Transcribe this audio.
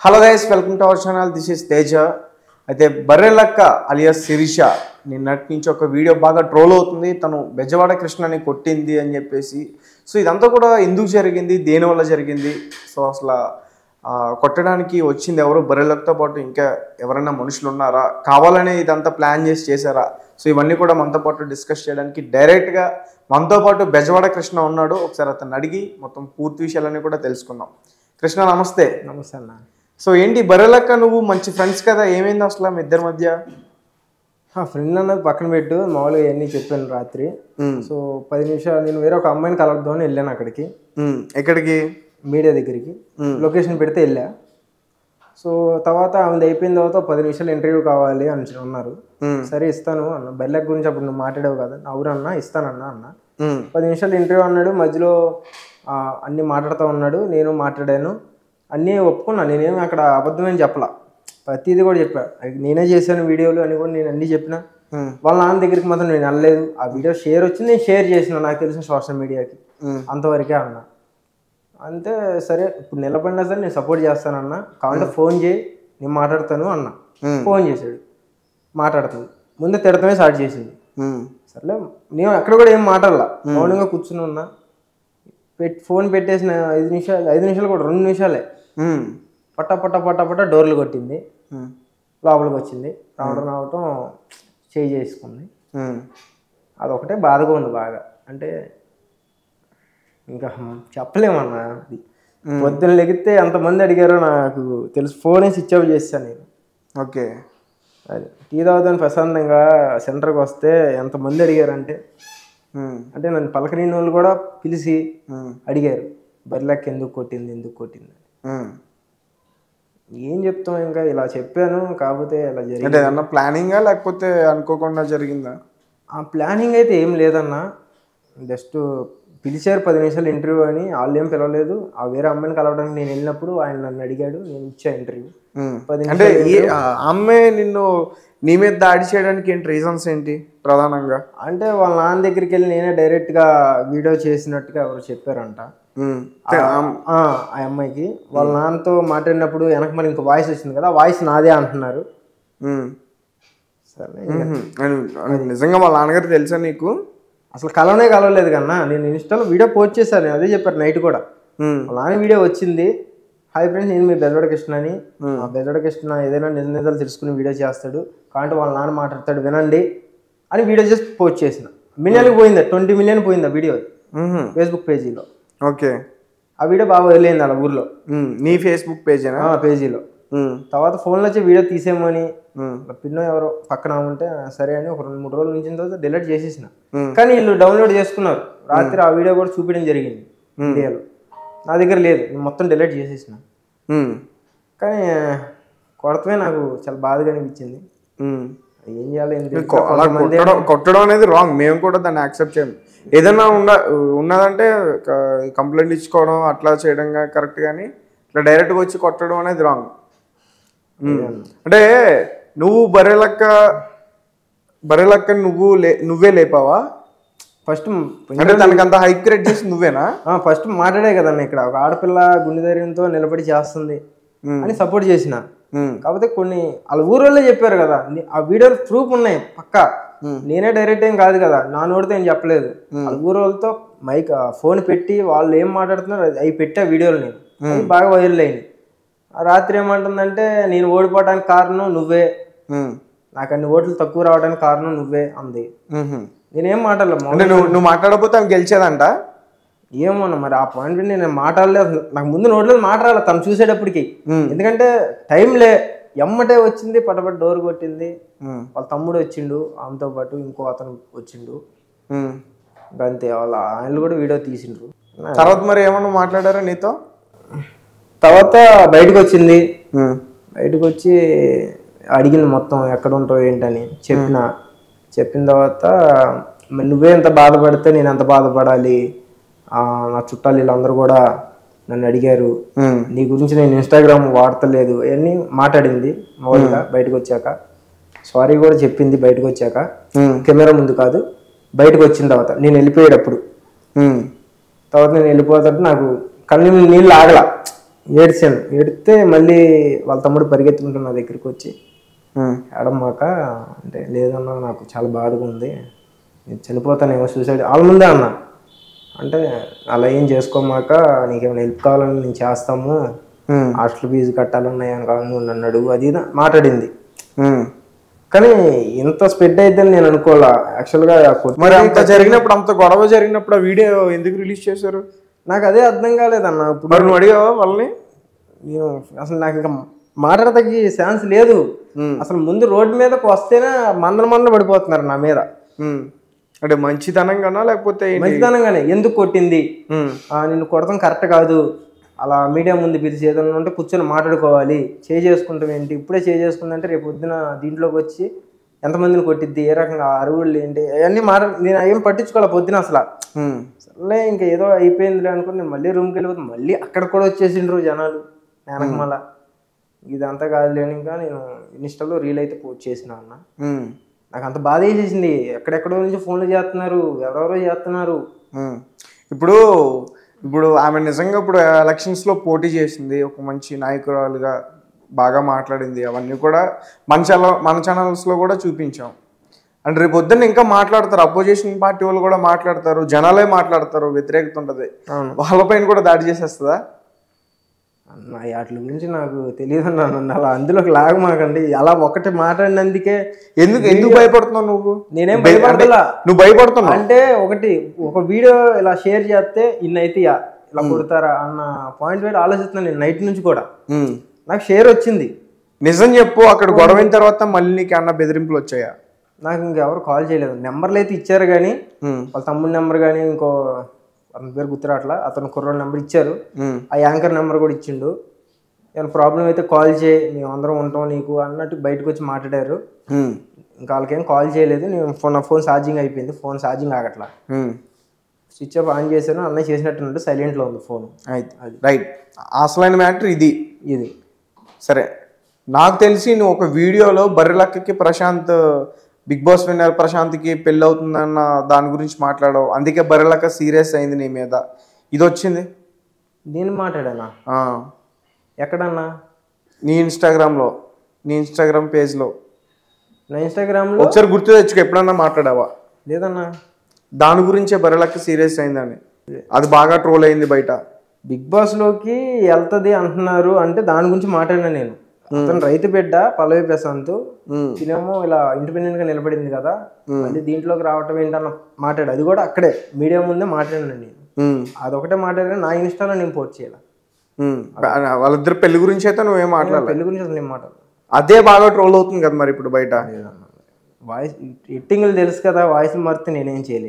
Hello guys, welcome to our channel. This is Teja. అయితే Barrelakka alias Sirisha నిన్నటి నుంచి ఒక వీడియో బాగా ట్రోల్ అవుతుంది. తను బెజవాడ కృష్ణని కొట్టింది అని చెప్పేసి. సో ఇదంతా కూడా ఎందుకు జరిగింది, దేనివల్ల జరిగింది, సో అసలు కొట్టడానికి వచ్చింది ఎవరు, బర్రెలక్కతో పాటు ఇంకా ఎవరైనా మనుషులు ఉన్నారా, కావాలనే ఇదంతా ప్లాన్ చేశారా? సో ఇవన్నీ కూడా మనతో పాటు డిస్కస్ చేయడానికి డైరెక్ట్గా మనతో పాటు బెజవాడ కృష్ణ ఉన్నాడు. ఒకసారి అతను అడిగి మొత్తం పూర్తి విషయాలన్నీ కూడా తెలుసుకుందాం. కృష్ణ నమస్తే. నమస్తే అన్న. సో ఏంటి బర్రెలక్క, నువ్వు మంచి ఫ్రెండ్స్ కదా, ఏమైంది అసలు మీ ఇద్దరి మధ్య? ఫ్రెండ్ అన్నది పక్కన పెట్టు, మామూలుగా ఇవన్నీ చెప్పాను రాత్రి. సో 10 నిమిషాలు నేను వేరే ఒక అమ్మాయిని కలవద్దామని వెళ్ళాను అక్కడికి. ఎక్కడికి? మీడియా దగ్గరికి. లొకేషన్ పెడితే వెళ్ళా. సో తర్వాత ఆమెది అయిపోయిన తర్వాత 10 నిమిషాలు ఇంటర్వ్యూ కావాలి అని అన్నారు. సరే ఇస్తాను అన్న. బర్రెలక్క గురించి అప్పుడు నువ్వు మాట్లాడావు కదా, అవునన్నా ఇస్తానన్నా అన్న. 10 నిమిషాలు ఇంటర్వ్యూ అన్నాడు. మధ్యలో అన్నీ మాట్లాడుతూ ఉన్నాడు, నేను మాట్లాడాను, అన్నీ ఒప్పుకున్నా. నేనేమి అక్కడ అబద్ధమని చెప్పలా, ప్రతిదీ కూడా చెప్పా. నేనే చేశాను వీడియోలు అని కూడా నేను అన్నీ చెప్పిన. వాళ్ళ నాన్న దగ్గరికి మాత్రం నేను వెళ్ళలేదు. ఆ వీడియో షేర్ వచ్చింది, నేను షేర్ చేసిన నాకు తెలిసిన సోషల్ మీడియాకి, అంతవరకే అన్న. అంతే. సరే ఇప్పుడు నిలబడినా సరే నేను సపోర్ట్ చేస్తానన్నా, కావాలంటే ఫోన్ చేయి నేను మాట్లాడతాను అన్న. ఫోన్ చేశాడు, మాట్లాడుతుంది. ముందు తిడతమే స్టార్ట్ చేసింది. సర్లే నేను అక్కడ కూడా ఏం మాట్లాడాల, మౌనంగా కూర్చుని ఉన్నా. ఫోన్ పెట్టేసిన 5 నిమిషాలు కూడా 2 నిమిషాలే పట్ట డోర్లు కొట్టింది. లోపలికి వచ్చింది. రావటం చేయి చేసుకుంది. అదొకటే బాధగా ఉంది బాగా. అంటే ఇంకా చెప్పలేమన్నా. అది పొద్దున్న లెగితే ఎంతమంది అడిగారో నాకు తెలుసు. ఫోనే స్విచ్ ఆఫ్ చేశాను నేను. ఓకే. అది టీ తాగుతాను ప్రశాంతంగా సెంటర్కి వస్తే ఎంతమంది అడిగారంటే, అంటే నన్ను పలకరిన వాళ్ళు కూడా పిలిచి అడిగారు, బర్రెలక్క ఎందుకు కొట్టింది. ఏం చెప్తాం, ఇంకా ఇలా చెప్పాను. కాకపోతే ఇలా జరిగింది. ఏదన్నా ప్లానింగా లేకపోతే అనుకోకుండా జరిగిందా? ఆ ప్లానింగ్ అయితే ఏం లేదన్నా. జస్ట్ పిలిచారు 10 నిమిషాలు ఇంటర్వ్యూ అని, వాళ్ళు ఏం పిలవలేదు. ఆ వేరే అమ్మాయిని కలవడానికి నేను వెళ్ళినప్పుడు ఆయన నన్ను అడిగాడు, నేను ఇచ్చా ఇంటర్వ్యూ. అంటే అమ్మాయి నిన్ను నీ మీద దాడి చేయడానికి ఏంటి, రీజన్స్ ఏంటి ప్రధానంగా? అంటే వాళ్ళ నాన్న దగ్గరికి వెళ్ళి నేనే డైరెక్ట్గా వీడియో చేసినట్టుగా ఎవరు చెప్పారంట. ఆ అమ్మాయికి వాళ్ళ నాన్నతో మాట్లాడినప్పుడు వెనక మరి ఇంకో వాయిస్ వచ్చింది కదా, వాయిస్ నాదే అంటున్నారు. సరే నిజంగా వాళ్ళ నాన్నగారు తెలుసా నీకు? అసలు కలవలేదు కన్నా. నేను ఇన్స్టాలో వీడియో పోస్ట్ చేశాను, అదే చెప్పారు నైట్ కూడా. వాళ్ళ నాన్న వీడియో వచ్చింది, హాయ్ ఫ్రెండ్స్ నేను మీ బెజవాడ కృష్ణ అని. ఆ బెజవాడ కృష్ణ ఏదైనా నిజాలు తెలుసుకుని వీడియో చేస్తాడు, కాబట్టి వాళ్ళ నాన్న మాట్లాడతాడు వినండి అని వీడియో చేసి పోస్ట్ చేసిన. మిలియన్కి పోయింది, 20 మిలియన్ పోయింది ఆ వీడియో ఫేస్బుక్ పేజీలో. ఓకే. ఆ వీడియో బాగా వదిలేయింది అలా ఊర్లో. నీ ఫేస్బుక్ పేజీలో. తర్వాత ఫోన్లో వచ్చి వీడియో తీసేమని పిన్నో ఎవరో పక్కన ఉంటే సరే అని ఒక 2-3 రోజులు నుంచి తర్వాత డిలీట్ చేసేసిన. కానీ వీళ్ళు డౌన్లోడ్ చేసుకున్నారు. రాత్రి ఆ వీడియో కూడా చూపించడం జరిగింది ఇండియాలో. నా దగ్గర లేదు, నేను మొత్తం డిలీట్ చేసేసిన. కానీ కొడతమే నాకు చాలా బాధగా అనిపించింది. ఏం చేయాలి, కొట్టడం అనేది రాంగ్. మేము కూడా దాన్ని యాక్సెప్ట్ చేయము. ఏదైనా ఉన్నదంటే కంప్లైంట్ ఇచ్చుకోవడం అట్లా చేయడం కరెక్ట్, కానీ ఇట్లా డైరెక్ట్గా వచ్చి కొట్టడం అనేది రాంగ్. అంటే నువ్వు బర్రెలక్క నువ్వే లేపావా ఫస్ట్? అంటే తనకంత హైప్ క్రియేట్ చేసి నువ్వేనా? ఫస్ట్ మాట్లాడే కదన్నా, ఇక్కడ ఒక ఆడపిల్ల గుండె ధైర్యంతో నిలబడి చేస్తుంది అని సపోర్ట్ చేసిన. కాకపోతే కొన్ని వాళ్ళ ఊరోళ్ళే చెప్పారు కదా, ఆ వీడియోలు ప్రూఫ్ ఉన్నాయి పక్కా. నేనే డైరెక్ట్ ఏం కాదు కదా, నా నోటితో ఏం చెప్పలేదు. వాళ్ళ ఊరోళ్ళతో ఫోన్ పెట్టి వాళ్ళు ఏం మాట్లాడుతున్నారు అవి పెట్టా వీడియోలు. నేను అవి బాగా వైరల్ అయింది. రాత్రి ఏమంటుందంటే, నేను ఓడిపోవడానికి కారణం నువ్వే, నాకు అన్ని ఓట్లు తక్కువ రావడానికి కారణం నువ్వే అంది. నేనేం మాట్లాడలేదు. నువ్వు మాట్లాడకపోతే ఆమె గెలిచేదంట. ఏమోన్నా మరి ఆ పాయింట్ నేను మాట్లాడలేదు. నాకు ముందు నోట్లో మాట్లాడాలి తను చూసేటప్పటికి, ఎందుకంటే టైంలే ఎమ్మటే వచ్చింది, పటపట డోర్ కొట్టింది. వాళ్ళ తమ్ముడు వచ్చిండు, ఆమెతో పాటు ఇంకో అతను వచ్చిండు, అంతే. వాళ్ళ ఆయనలు కూడా వీడియో తీసిండ్రు. తర్వాత మరి ఏమన్నా మాట్లాడారా నీతో? తర్వాత బయటకు వచ్చింది. బయటకు వచ్చి అడిగింది మొత్తం ఎక్కడ ఉంటావు ఏంటని. చెప్పిన తర్వాత నువ్వే ఎంత బాధపడితే నేను ఎంత బాధపడాలి, నా చుట్టాలు వీళ్ళందరూ కూడా నన్ను అడిగారు, నీ గురించి నేను ఇన్స్టాగ్రామ్ వాడతలేదు అవన్నీ మాట్లాడింది. మామూలుగా బయటకు వచ్చాక సారీ కూడా చెప్పింది. బయటకు వచ్చాక కెమెరా ముందు కాదు, బయటకు వచ్చిన తర్వాత నేను వెళ్ళిపోయేటప్పుడు. తర్వాత నేను వెళ్ళిపోతాడు నాకు కళ్ళు నీళ్ళు ఆగల. ఏడ్చాను. ఏడితే మళ్ళీ వాళ్ళ తమ్ముడు పరిగెత్తుకుంటూ నా దగ్గరికి వచ్చి ఏడమ్మాక అంటే లేదన్నా నాకు చాలా బాధగా ఉంది, నేను చనిపోతానేమో, సూసైడ్ వాళ్ళ ముందే అన్నా. అంటే అలా ఏం చేసుకోమాక, నీకేమైనా హెల్ప్ కావాలని నేను చేస్తాము, హాస్టల్ ఫీజు కట్టాలన్నా ఏం కావాలి నువ్వు నన్ను అడుగు, అది మాట్లాడింది. కానీ ఇంత స్ప్రెడ్ అయిద్దని నేను అనుకోవాలా యాక్చువల్గా. మరి అంత జరిగినప్పుడు, అంత గొడవ జరిగినప్పుడు ఆ వీడియో ఎందుకు రిలీజ్ చేశారు? నాకు అదే అర్థం కాలేదన్న. ఇప్పుడు మరి నువ్వు అడిగావా వాళ్ళని? నేను అసలు నాకు ఇంకా మాట్లాడతగ్గ ఛాన్స్ లేదు. అసలు ముందు రోడ్డు మీదకి వస్తేనే మందల పడిపోతున్నారు నా మీద. అంటే మంచితనంగానా లేకపోతే? మంచితనంగానే. ఎందుకు కొట్టింది, నిన్ను కొడతాం కరెక్ట్ కాదు, అలా మీడియా ముందు పిలిచి ఏదైనా ఉంటే కూర్చొని మాట్లాడుకోవాలి, చేసుకుంటాం ఏంటి, ఇప్పుడే చేసుకుందంటే రేపు పొద్దున దీంట్లోకి వచ్చి ఎంతమందిని కొట్టిద్ది, ఏ రకంగా అరువులు ఏంటి, అవన్నీ నేను ఏం పట్టించుకోవాలి పొద్దున అసలు. సర్లే ఇంకా ఏదో అయిపోయిందిలే అనుకుని నేను మళ్ళీ రూమ్కి వెళ్ళిపోతాను. మళ్ళీ అక్కడ కూడా వచ్చేసిండ్రు జనాలు వెనక. మళ్ళా ఇదంతా కాదులేని ఇంకా నేను ఇన్స్టాలో రీల్ అయితే పోస్ట్ చేసిన అన్న. నాకు అంత బాధ వేసేసింది. ఎక్కడెక్కడో నుంచి ఫోన్లు చేస్తున్నారు, ఎవరెవరో చేస్తున్నారు. ఇప్పుడు ఆమె నిజంగా ఇప్పుడు ఎలక్షన్స్లో పోటీ చేసింది, ఒక మంచి నాయకురాలుగా బాగా మాట్లాడింది, అవన్నీ కూడా మన ఛానల్స్లో కూడా చూపించాం. అండ్ రేపు పొద్దున్న ఇంకా మాట్లాడతారు, అపోజిషన్ పార్టీ వాళ్ళు కూడా మాట్లాడతారు, జనాలే మాట్లాడతారు, వ్యతిరేకత ఉంటుంది, వాళ్ళపైన కూడా దాడి చేసేస్తుందా? అన్న వాటి గురించి నాకు తెలియదు అన్న. అలా అందులోకి లాగమాకండి. అలా ఒకటి మాట్లాడినందుకే ఎందుకు భయపడుతున్నావు నువ్వు? నేనేం భయపడతలా. నువ్వు భయపడుతున్నావు అంటే ఒక వీడియో ఇలా షేర్ చేస్తే ఇన్నైతే ఇలా కొడతారా అన్న పాయింట్ వైడ్ ఆలోచిస్తున్నాను నేను నైట్ నుంచి కూడా. నాకు షేర్ వచ్చింది. నిజం చెప్పు, అక్కడ గొడవైన తర్వాత మళ్ళీ నీకు అన్న బెదిరింపులు వచ్చాయా? నాకు ఇంకెవరు కాల్ చేయలేదు. నెంబర్లు అయితే ఇచ్చారు కానీ, వాళ్ళ తమ్ముడి నెంబర్ కానీ ఇంకో అతని పేరు గుర్తురాట్లా, అతను కుర్రోడ్ నెంబర్ ఇచ్చారు, ఆ యాంకర్ నెంబర్ కూడా ఇచ్చిండు. ఏమైనా ప్రాబ్లం అయితే కాల్ చేయి, మేము అందరం ఉంటాం నీకు అన్నట్టు బయటకు వచ్చి మాట్లాడారు. ఇంకా వాళ్ళకేం కాల్ చేయలేదు. నా ఫోన్ ఛార్జింగ్ అయిపోయింది, ఫోన్ ఛార్జింగ్ ఆగట్లా. స్విచ్ ఆఫ్ ఆన్ చేశాను, అన్నయ్య చేసినట్టు సైలెంట్లో ఉంది ఫోన్. అయితే అది రైట్. అసలైన మ్యాటర్ ఇది. సరే, నాకు తెలిసి నువ్వు ఒక వీడియోలో బర్రెలక్కకి ప్రశాంత్, బిగ్ బాస్ విన్నర్ ప్రశాంత్కి పెళ్ళి అవుతుందన్న దాని గురించి మాట్లాడావు, అందుకే బర్రెలక్క సీరియస్ అయింది నీ మీద. ఇది వచ్చింది నేను మాట్లాడానా? ఎక్కడన్నా? నీ ఇన్స్టాగ్రామ్ పేజ్లో. నా ఇన్స్టాగ్రామ్లో ఒకసారి గుర్తు తెచ్చుకో, ఎప్పుడన్నా మాట్లాడావా? లేదన్నా. దాని గురించే బర్రెలక్క సీరియస్ అయిందని, అది బాగా ట్రోల్ అయింది బయట. బిగ్ బాస్లోకి వెళ్తుంది అంటున్నారు అంటే దాని గురించి మాట్లాడినా నేను. అతను రైతు బిడ్డ పల్లవి ప్రశాంత్, తినేమో ఇలా ఇండిపెండెంట్ గా నిలబడింది కదా, మళ్ళీ దీంట్లోకి రావటం ఏంటన్న మాట్లాడు. అది కూడా అక్కడే మీడియా ముందే మాట్లాడినా నేను. అదొకటే మాట్లాడినా నా ఇన్స్టాలో నేను పోస్ట్ చేయాలి. వాళ్ళిద్దరు పెళ్లి గురించి అయితే నువ్వేం మాట్లాడాలి? పెళ్లి గురించి అసలు నేను మాట్లాడదు. అదే బాగా ట్రోల్ అవుతుంది కదా మరి ఇప్పుడు బయట. వాయిస్ ఎట్టింగ్లు తెలుసు కదా, వాయిస్ మారితే నేనేం చేయలేదు.